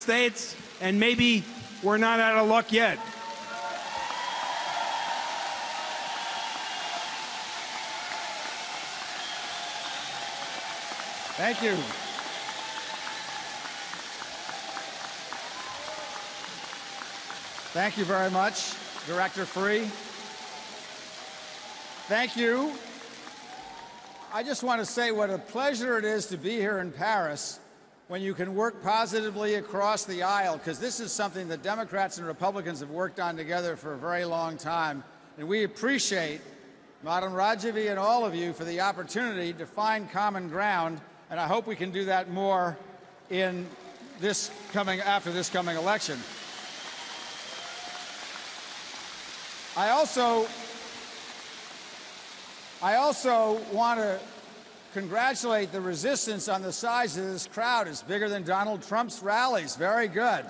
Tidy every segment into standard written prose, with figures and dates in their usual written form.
States, and maybe we're not out of luck yet. Thank you. Thank you very much, Director Free. Thank you. I just want to say what a pleasure it is to be here in Paris when you can work positively across the aisle, because this is something that Democrats and Republicans have worked on together for a very long time. And we appreciate Madam Rajavi and all of you for the opportunity to find common ground. And I hope we can do that more in after this coming election. I also want to congratulate the resistance on the size of this crowd. It's bigger than Donald Trump's rallies. Very good.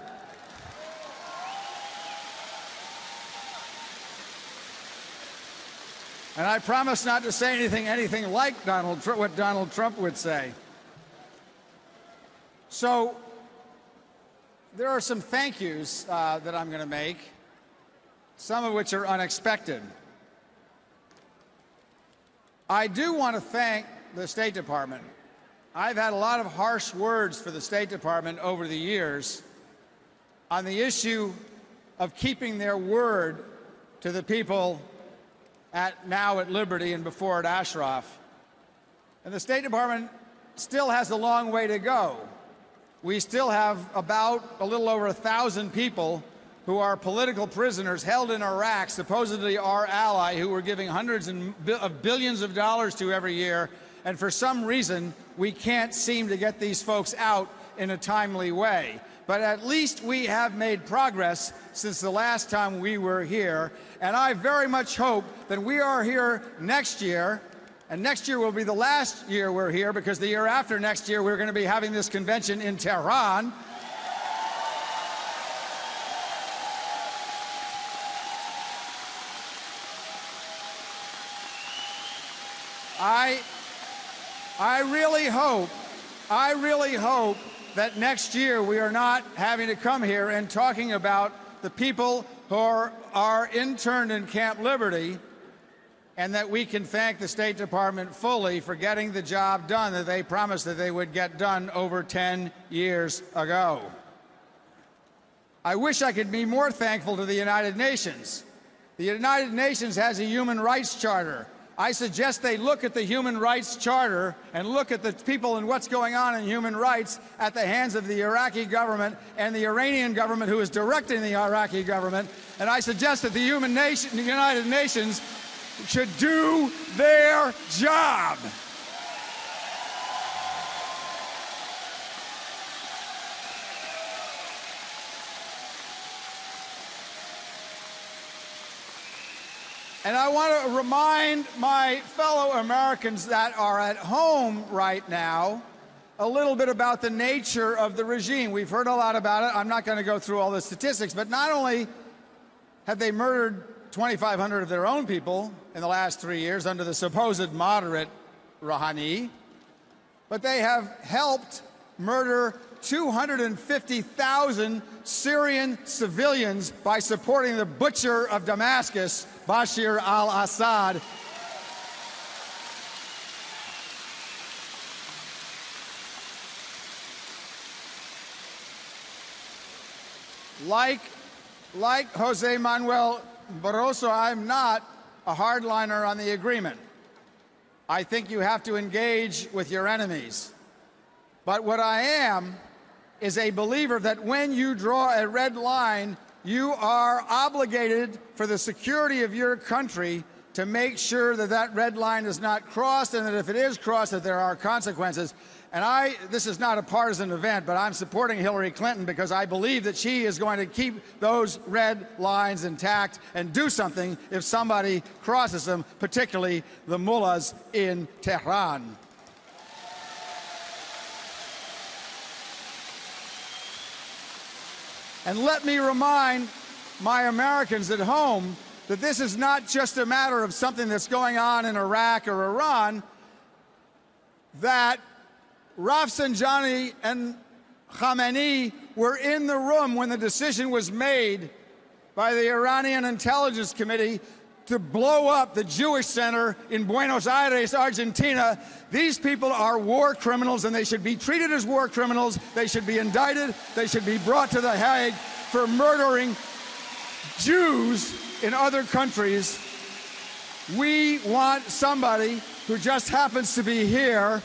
And I promise not to say anything like what Donald Trump would say. So there are some thank yous that I'm going to make, some of which are unexpected. I do want to thank the State Department. I've had a lot of harsh words for the State Department over the years on the issue of keeping their word to the people now at Liberty and before at Ashraf. And the State Department still has a long way to go. We still have about a little over 1,000 people who are political prisoners held in Iraq, supposedly our ally, who we're giving hundreds of billions of dollars to every year. And for some reason, we can't seem to get these folks out in a timely way. But at least we have made progress since the last time we were here. And I very much hope that we are here next year. And next year will be the last year we're here, because the year after next year, we're going to be having this convention in Tehran. I really hope that next year we are not having to come here and talking about the people who are interned in Camp Liberty, and that we can thank the State Department fully for getting the job done that they promised that they would get done over 10 years ago. I wish I could be more thankful to the United Nations. The United Nations has a human rights charter. I suggest they look at the Human Rights Charter and look at the people and what's going on in human rights at the hands of the Iraqi government and the Iranian government, who is directing the Iraqi government. And I suggest that the United Nations should do their job. And I want to remind my fellow Americans that are at home right now a little bit about the nature of the regime. We've heard a lot about it. I'm not going to go through all the statistics, but not only have they murdered 2,500 of their own people in the last 3 years under the supposed moderate Rouhani, but they have helped murder 250,000 Syrian civilians by supporting the butcher of Damascus, Bashar al-Assad. Like Jose Manuel Barroso, I'm not a hardliner on the agreement. I think you have to engage with your enemies. But what I am is a believer that when you draw a red line, you are obligated for the security of your country to make sure that that red line is not crossed, and that if it is crossed, that there are consequences. And this is not a partisan event, but I'm supporting Hillary Clinton because I believe that she is going to keep those red lines intact and do something if somebody crosses them, particularly the mullahs in Tehran. And let me remind my Americans at home that this is not just a matter of something that's going on in Iraq or Iran, that Rafsanjani and Khamenei were in the room when the decision was made by the Iranian Intelligence Committee to blow up the Jewish Center in Buenos Aires, Argentina. These people are war criminals, and they should be treated as war criminals. They should be indicted. They should be brought to The Hague for murdering Jews in other countries. We want somebody who just happens to be here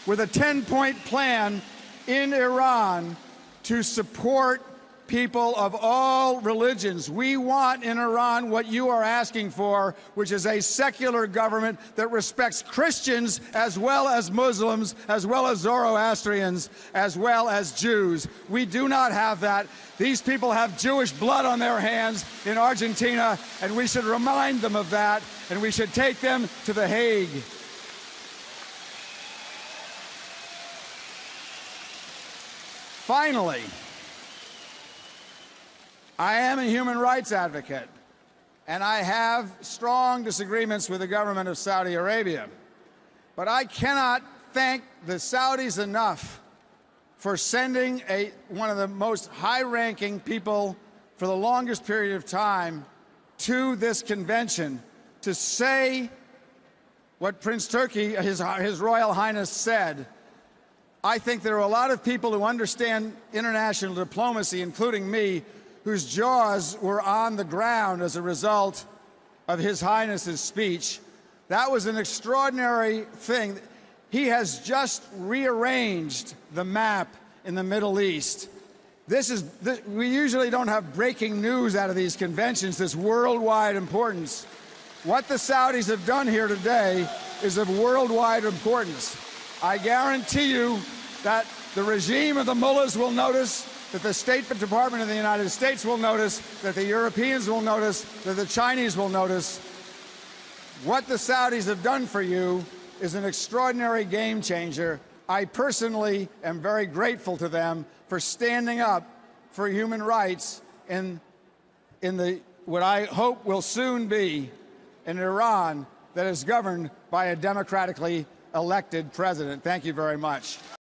with a 10-point plan in Iran to support people of all religions. We want in Iran what you are asking for, which is a secular government that respects Christians as well as Muslims, as well as Zoroastrians, as well as Jews. We do not have that. These people have Jewish blood on their hands in Argentina, and we should remind them of that, and we should take them to The Hague. Finally, I am a human rights advocate, and I have strong disagreements with the government of Saudi Arabia. But I cannot thank the Saudis enough for sending one of the most high-ranking people for the longest period of time to this convention to say what Prince Turki, His Royal Highness, said. I think there are a lot of people who understand international diplomacy, including me, whose jaws were on the ground as a result of His Highness's speech. That was an extraordinary thing. He has just rearranged the map in the Middle East. We usually don't have breaking news out of these conventions, this worldwide importance. What the Saudis have done here today is of worldwide importance. I guarantee you that the regime of the mullahs will notice, that the State Department of the United States will notice, that the Europeans will notice, that the Chinese will notice. What the Saudis have done for you is an extraordinary game changer. I personally am very grateful to them for standing up for human rights in what I hope will soon be an Iran that is governed by a democratically elected president. Thank you very much.